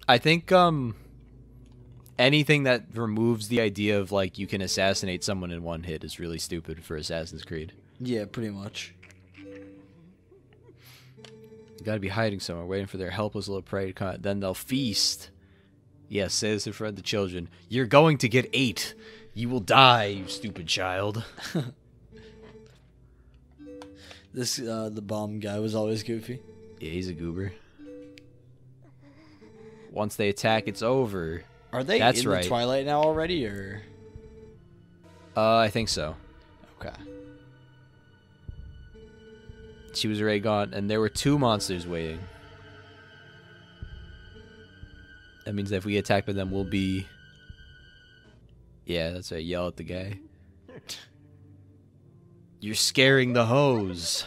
I think anything that removes the idea of like you can assassinate someone in one hit is really stupid for Assassin's Creed. Yeah, pretty much. You gotta be hiding somewhere, waiting for their helpless little prey to come. Then they'll feast. Yes, say this in front of the children. You're going to get ate. You will die, you stupid child. This the bomb guy was always goofy. Yeah, he's a goober. Once they attack, it's over. Are they That's in right. the Twilight now already, or? I think so. Okay. She was already gone, and there were 2 monsters waiting. That means that if we get attacked by them, we'll be... Yeah, that's right. Yell at the guy. You're scaring the hose.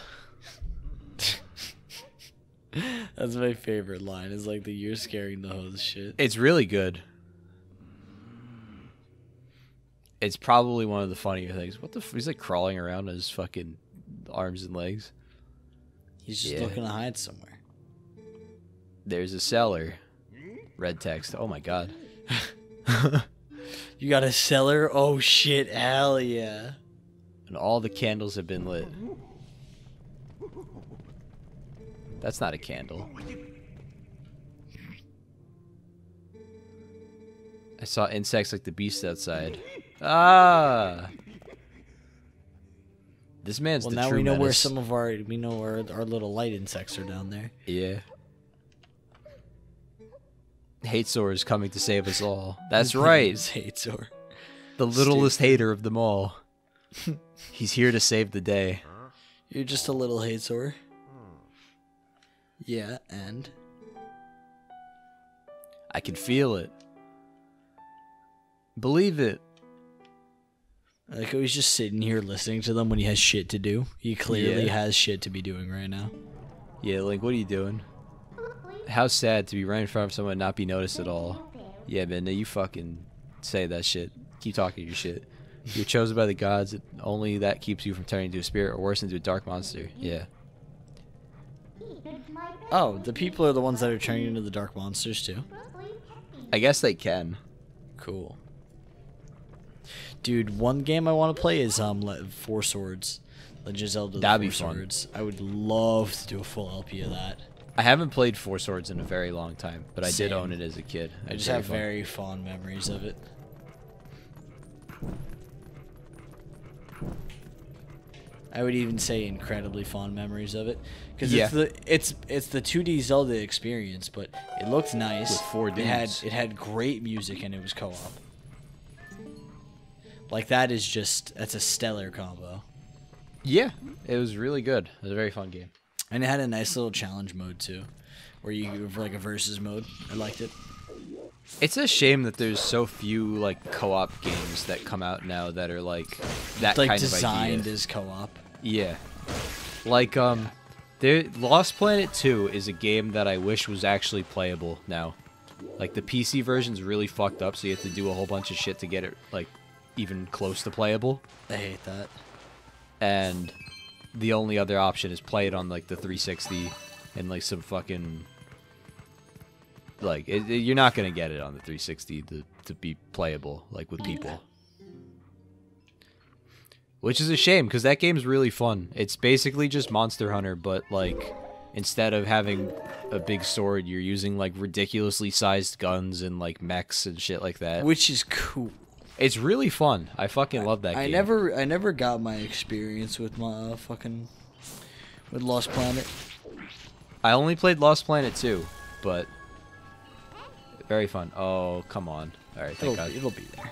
That's my favorite line. Is like the "you're scaring the hose" shit. It's really good. It's probably one of the funnier things. What the? He's like crawling around on his fucking arms and legs. He's just looking to hide somewhere. There's a cellar. Red text. Oh my god. You got a cellar? Oh shit! Hell yeah! And all the candles have been lit. That's not a candle. I saw insects like the beast outside. Ah! This man's Well, the now true we know where menace. some of our our little light insects are down there. Yeah. Hate Sore is coming to save us all. That's right. Hate Sore. The littlest hater of them all. He's here to save the day. You're just a little hate sore. Yeah, and I can feel it. Believe it. like he's just sitting here listening to them when he has shit to do. He clearly has shit to be doing right now. Yeah, like, what are you doing? How sad to be right in front of someone and not be noticed at all. Yeah, man, you fucking say that shit. Keep talking your shit. You're chosen by the gods. Only that keeps you from turning into a spirit or worse, into a dark monster. Yeah. Oh, the people are the ones that are turning into the dark monsters too. I guess they can. Cool. Dude, one game I want to play is Four Swords. Legend of Zelda: That'd be Four fun. Swords. I would love to do a full LP of that. I haven't played Four Swords in a very long time, but I did Same. own it as a kid. I It's just have fun. very fond memories of it. I would even say incredibly fond memories of it, because it's the 2D Zelda experience, but it looked nice. With 4 dudes. It had great music and it was co-op. Like that's a stellar combo. Yeah, it was really good. It was a very fun game. And it had a nice little challenge mode too, where you for like a versus mode. I liked it. It's a shame that there's so few like co-op games that come out now that are like that Like kind of designed idea. as co-op. Yeah, like Lost Planet 2 is a game that I wish was actually playable now. Like the PC version's really fucked up, so you have to do a whole bunch of shit to get it like even close to playable. I hate that. And the only other option is play it on like the 360 and like some fucking like you're not gonna get it on the 360 to be playable like with people. Which is a shame, because that game's really fun. It's basically just Monster Hunter, but, like, instead of having a big sword, you're using, like, ridiculously sized guns and, like, mechs and shit like that. Which is cool. It's really fun. I fucking love that game. I never got my experience with my with Lost Planet. I only played Lost Planet 2, but very fun. Oh, come on. Alright, thank God. It'll be there.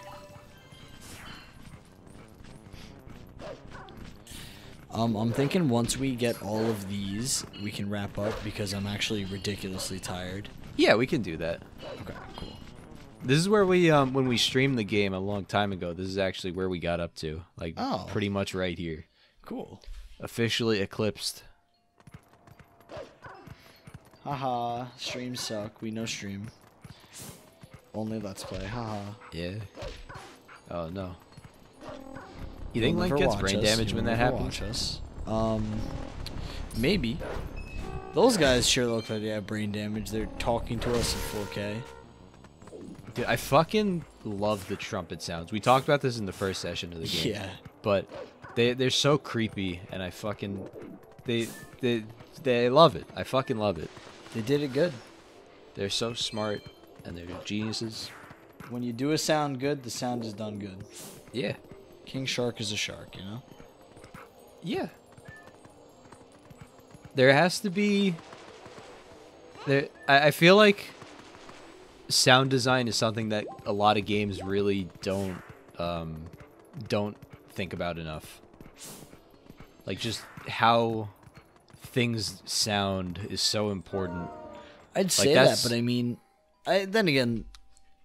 I'm thinking once we get all of these, we can wrap up, because I'm actually ridiculously tired. Yeah, we can do that. Okay, cool. This is where we, when we streamed the game a long time ago, this is actually where we got up to. Like, pretty much right here. Cool. Officially eclipsed. Haha, streams suck. We know stream. Only Let's Play. Haha. Yeah. Oh, no. You think Link gets brain damage when that happens? Watch us. Maybe. Those guys sure look like they have brain damage. They're talking to us in 4K. Dude, I fucking love the trumpet sounds. We talked about this in the first session of the game. Yeah. But they're so creepy, and I fucking they love it. I fucking love it. They did it good. They're so smart, and they're geniuses. When you do a sound good, the sound is done good. Yeah. King Shark is a shark, you know? Yeah. There has to be... I feel like sound design is something that a lot of games really don't think about enough. Like, just how things sound is so important. I'd say that, but I mean, then again,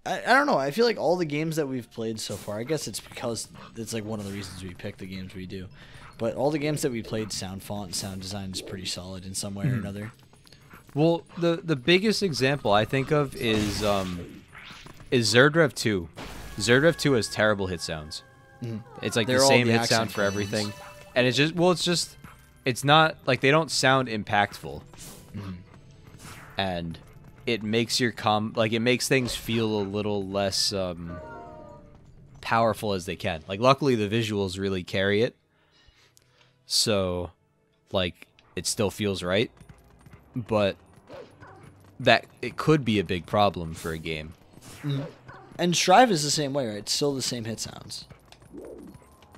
I don't know. I feel like all the games that we've played so far, I guess it's because it's like one of the reasons we pick the games we do. But all the games that we played, sound font and sound design is pretty solid in some way or another. Well, the biggest example I think of is Zerdrev 2. Zerdrev 2 has terrible hit sounds. It's like the same hit sound for everything. And it's just, it's not, like, they don't sound impactful. And it makes it makes things feel a little less powerful as they can. Like, luckily the visuals really carry it. So, like, it still feels right. But that it could be a big problem for a game. And Strive is the same way, right? It's still the same hit sounds.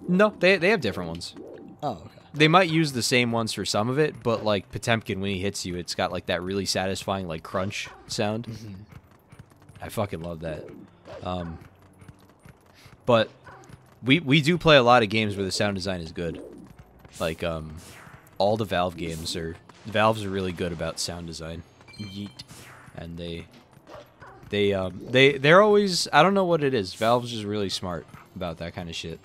No, they have different ones. Oh, okay. They might use the same ones for some of it, but like Potemkin, when he hits you, it's got like that really satisfying like crunch sound. I fucking love that. But we do play a lot of games where the sound design is good. Like all the Valve games Valve's are really good about sound design. Yeet. And they're always, I don't know what it is. Valve's just really smart about that kind of shit.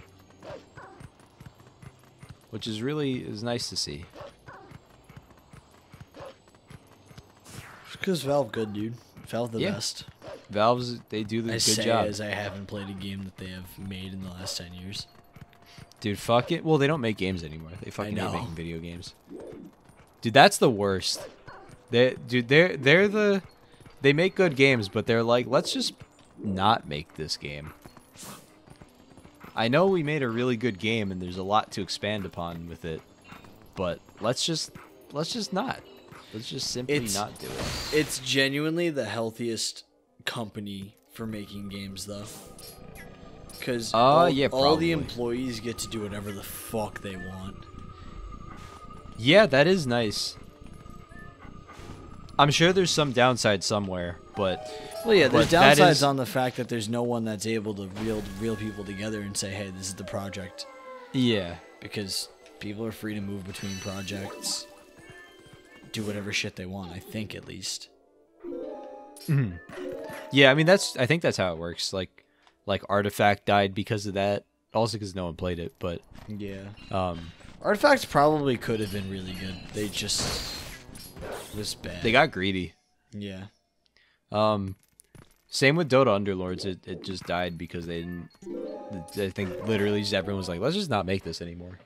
Which is nice to see. Because Valve good, dude. Valve the best. Valve's, they do the good job. As I haven't played a game that they have made in the last 10 years. Dude, fuck it. Well, they don't make games anymore. They fucking hate making video games. Dude, that's the worst. They make good games, but they're like, let's just not make this game. I know we made a really good game and there's a lot to expand upon with it, but let's just not. Let's just simply not do it. It's genuinely the healthiest company for making games, though. Because all the employees get to do whatever the fuck they want. Yeah, that is nice. I'm sure there's some downside somewhere, but... Well, yeah, there's downsides on the fact that there's no one that's able to reel people together and say, hey, this is the project. Yeah. Because people are free to move between projects, do whatever shit they want, I think, at least. Yeah, I mean, I think that's how it works. Like Artifact died because of that. Also because no one played it, but... Yeah. Artifacts probably could have been really good. They just was bad. They got greedy. Yeah. Same with Dota Underlords. It just died because they didn't... I think literally just everyone was like, let's just not make this anymore.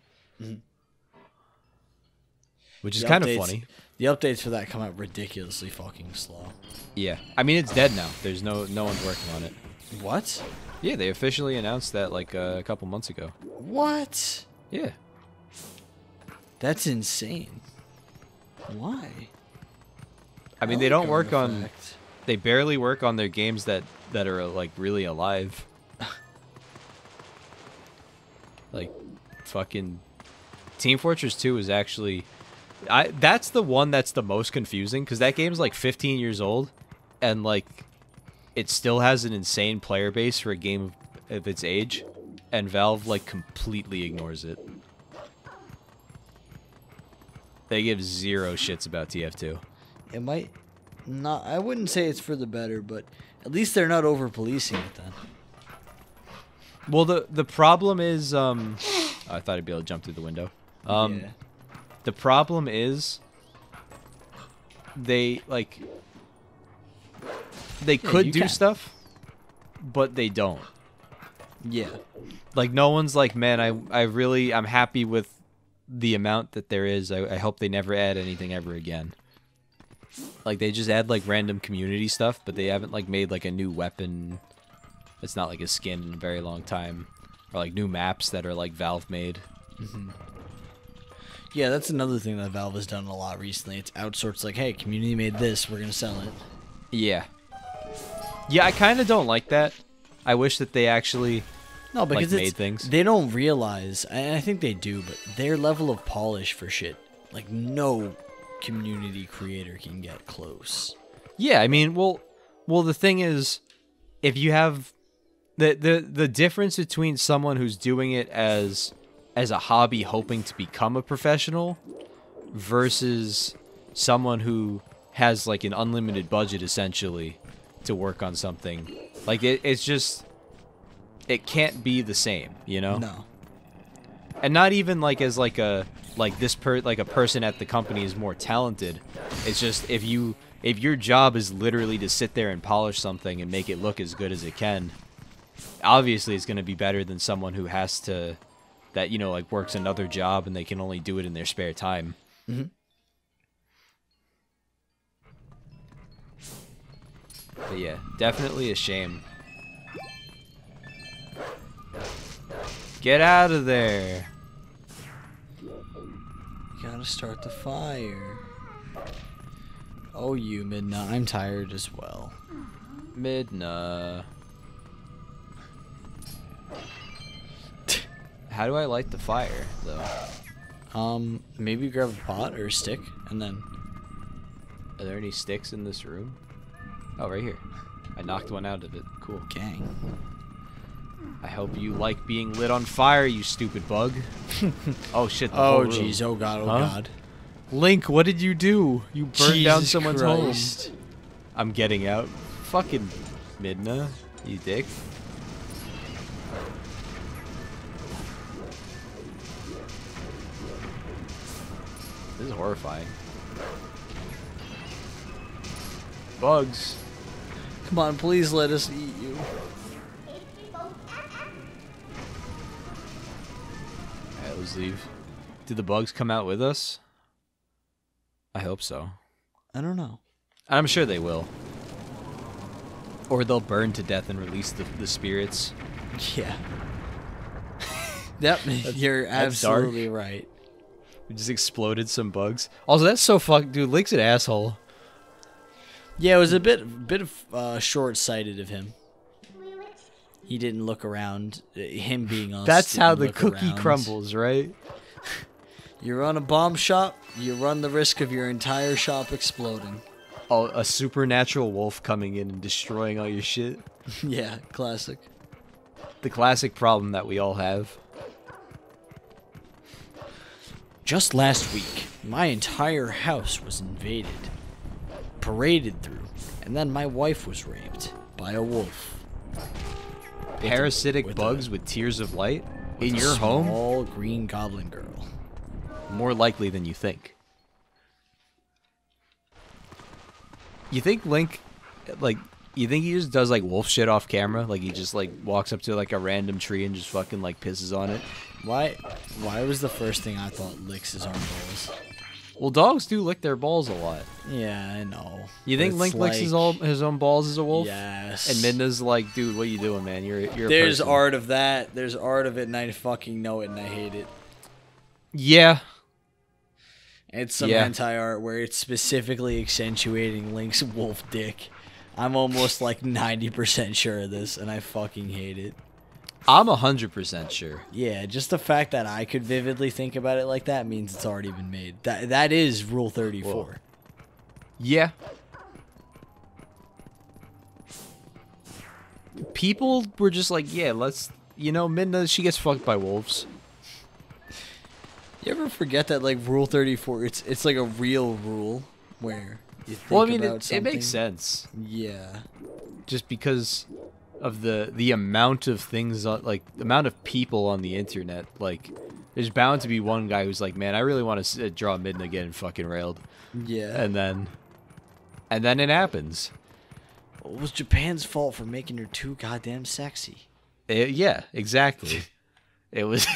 Which is kind of funny. The updates for that come out ridiculously fucking slow. Yeah. I mean, it's dead now. There's no one's working on it. What? Yeah, they officially announced that like a couple months ago. What? Yeah. That's insane. Why? I mean, they don't work on... They barely work on their games that are like really alive. Like fucking Team Fortress 2 is actually that's the one that's the most confusing because that game's like 15 years old and like it still has an insane player base for a game of its age and Valve like completely ignores it. They give zero shits about TF2. It might not. I wouldn't say it's for the better, but at least they're not over policing it then. Well, the problem is, I thought I'd be able to jump through the window. Yeah. The problem is, they could do stuff, but they don't. Yeah. Like no one's like, man, I'm happy with the amount that there is. I hope they never add anything ever again. Like they just add like random community stuff, but they haven't like made like a new weapon It's not like a skin in a very long time, or like new maps that are like Valve made. Yeah, that's another thing that Valve has done a lot recently. It's outsourced, like, hey, community made this, we're gonna sell it. Yeah. Yeah, I kind of don't like that. I wish that they actually because made things. They don't realize, and I think they do, but their level of polish for shit, like no community creator can get close. Yeah, I mean, well, the thing is, if you have the difference between someone who's doing it as a hobby, hoping to become a professional, versus someone who has like an unlimited budget essentially to work on something, like it's just, it can't be the same, you know? No. And not even like as like a person at the company is more talented. It's just if your job is literally to sit there and polish something and make it look as good as it can, obviously it's going to be better than someone who has to, that, you know, like works another job and they can only do it in their spare time. Mm-hmm. But yeah, definitely a shame. Get out of there. Gotta start the fire. Oh, you, Midna. I'm tired as well. Midna. How do I light the fire, though? Maybe grab a pot or a stick, and then... Are there any sticks in this room? Oh, right here. I knocked one out of it. Cool. Gang. I hope you like being lit on fire, you stupid bug. Oh, shit. Oh, jeez. Oh, God. Oh, God. Link, what did you do? You burned down someone's Christ. home. I'm getting out. Fucking Midna, you dick. This is horrifying. Bugs. Come on, please let us eat you. Alright, let's leave. Did the bugs come out with us? I hope so. I don't know. I'm sure they will. Or they'll burn to death and release the spirits. Yeah. Yep, you're absolutely right. We just exploded some bugs. Also, that's so fuck, dude. Link's an asshole. Yeah, it was a bit of short-sighted of him. He didn't look around. Him being us. That's how the look cookie around. crumbles, right? You run a bomb shop, you run the risk of your entire shop exploding. Oh, a supernatural wolf coming in and destroying all your shit. Yeah, classic. The classic problem that we all have. Just last week, my entire house was invaded, paraded through, and then my wife was raped by a wolf. Parasitic bugs with tears of light in your home? Small green goblin girl. More likely than you think. You think Link, like, you think he just does like wolf shit off camera? Like he just like walks up to like a random tree and just fucking like pisses on it? Why was the first thing I thought licks his own balls? Well, dogs do lick their balls a lot. Yeah, I know. You think Link licks his own balls as a wolf? Yes. And Midna's like, dude, what are you doing, man? You're There's a person. art of that. There's art of it, and I fucking know it, and I hate it. Yeah. It's some hentai art where it's specifically accentuating Link's wolf dick. I'm almost like 90% sure of this, and I fucking hate it. I'm 100% sure. Yeah, just the fact that I could vividly think about it like that means it's already been made. That is Rule 34. Whoa. Yeah. People were just like, yeah, let's, you know, Midna, she gets fucked by wolves. You ever forget that, like, Rule 34, it's like a real rule where you think about something? It makes sense. Yeah. Just because of the amount of things, like, the amount of people on the internet, like, there's bound to be one guy who's like, man, I really want to draw Midna getting fucking railed. Yeah. And then it happens. Well, it was Japan's fault for making her too goddamn sexy. Yeah, exactly. It was...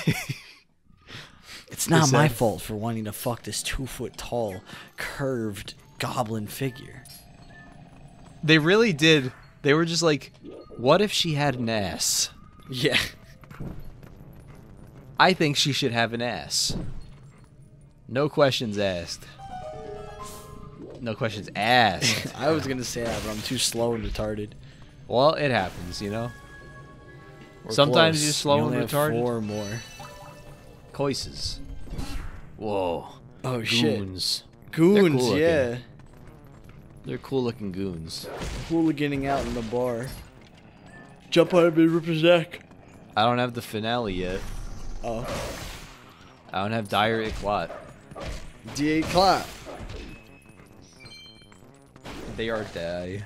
It's not my fault for wanting to fuck this 2-foot-tall, curved goblin figure. They really did. They were just like, What if she had an ass? Yeah. I think she should have an ass. No questions asked. No questions asked. I was gonna say that, but I'm too slow and retarded. Well, it happens, you know. We're Sometimes close. you're slow You and only have retarded. 4 more. Coises. Whoa. Oh shit. Goons. Goons, cool yeah. looking. They're cool looking goons. Hooliganing out in the bar. Jump on me, rip his neck. I don't have the finale yet. Oh. I don't have dire eclat. D8 clap. They are die.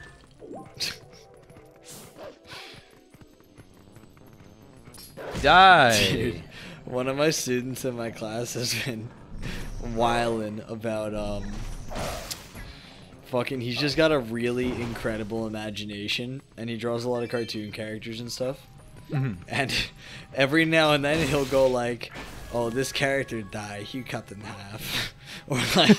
Die. Dude, one of my students in my class has been wildin' about fucking, he's just got a really incredible imagination, and he draws a lot of cartoon characters and stuff. And every now and then he'll go like, oh, this character died, he cut in half. Or like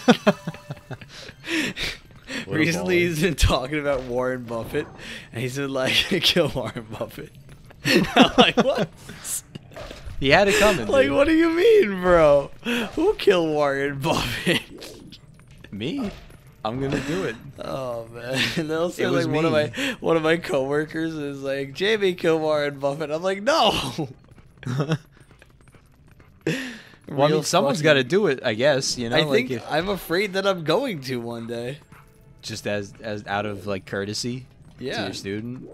recently he's been talking about Warren Buffett, and he's been like, kill Warren Buffett. I'm like, what? He had it coming. Like, dude. what do you mean, bro? Who killed Warren Buffett? Me? I'm gonna do it. Oh man, and they'll say It was like me. one of my coworkers is like, Jamie killed Warren Buffett. I'm like, no. Well, I mean, someone's got to do it, I guess. You know, I like think I'm afraid that I'm going to one day. just as out of like courtesy to Yeah. your student.